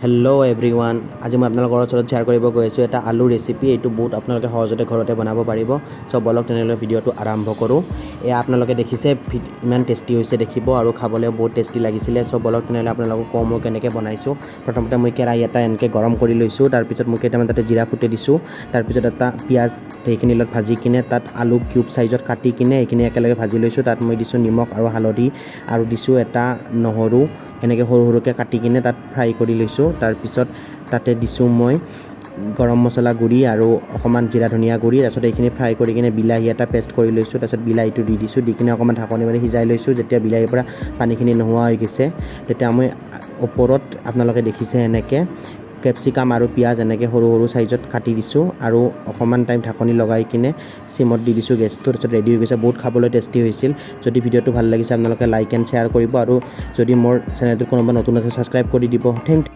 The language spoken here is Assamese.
হেল্ল' এভৰিৱান, আজি মই আপোনালোকৰ ওচৰত শ্বেয়াৰ কৰিব গৈ আছোঁ এটা আলু ৰেচিপি। এইটো বহুত আপোনালোকে সহজতে ঘৰতে বনাব পাৰিব। চ' বলক তেনেহ'লে ভিডিঅ'টো আৰম্ভ কৰোঁ। এয়া আপোনালোকে দেখিছে ইমান টেষ্টি হৈছে দেখিব আৰু খাবলৈও বহুত টেষ্টি লাগিছিলে। চ' বলক তেনেহ'লে আপোনালোকক কওঁ মই কেনেকৈ বনাইছোঁ। প্ৰথমতে মই কেৰাহী এটা এনেকৈ গৰম কৰি লৈছোঁ। তাৰপিছত মই কেইটামান তাতে জিৰা ফুটি দিছোঁ। তাৰপিছত এটা পিঁয়াজ সেইখিনি লগত ভাজি কিনে তাত আলু কিউব চাইজত কাটি কিনে এইখিনি একেলগে ভাজি লৈছোঁ। তাত মই দিছোঁ নিমখ আৰু হালধি আৰু দিছোঁ এটা নহৰু এনেকৈ সৰু সৰুকৈ কাটি কিনে তাত ফ্ৰাই কৰি লৈছোঁ। তাৰপিছত তাতে দিছোঁ মই গৰম মছলা গুড়ি আৰু অকণমান জিৰা ধনিয়া গুড়ি। তাৰপিছত এইখিনি ফ্ৰাই কৰি কিনে বিলাহী এটা পেষ্ট কৰি লৈছোঁ। তাৰপিছত বিলাহীটো দি দিছোঁ, দি কিনে অকণমান ঢাকনি মাৰি সিজাই লৈছোঁ। যেতিয়া বিলাহীৰ পৰা পানীখিনি নোহোৱা হৈ গৈছে তেতিয়া মই ওপৰত আপোনালোকে দেখিছে এনেকৈ কেপচিকাম আৰু পিঁয়াজ এনেকৈ সৰু সৰু চাইজত কাটি দিছোঁ আৰু অকণমান টাইম ঢাকনি লগাই কিনে চিমত দি দিছোঁ গেছটো। তাৰপিছত ৰেডি হৈ গৈছে, বহুত খাবলৈ টেষ্টি হৈছিল। যদি ভিডিঅ'টো ভাল লাগিছে আপোনালোকে লাইক এণ্ড শ্বেয়াৰ কৰিব আৰু যদি মোৰ চেনেলটোত কোনোবা নতুন আছে ছাবস্ক্ৰাইব কৰি দিব। Thank U.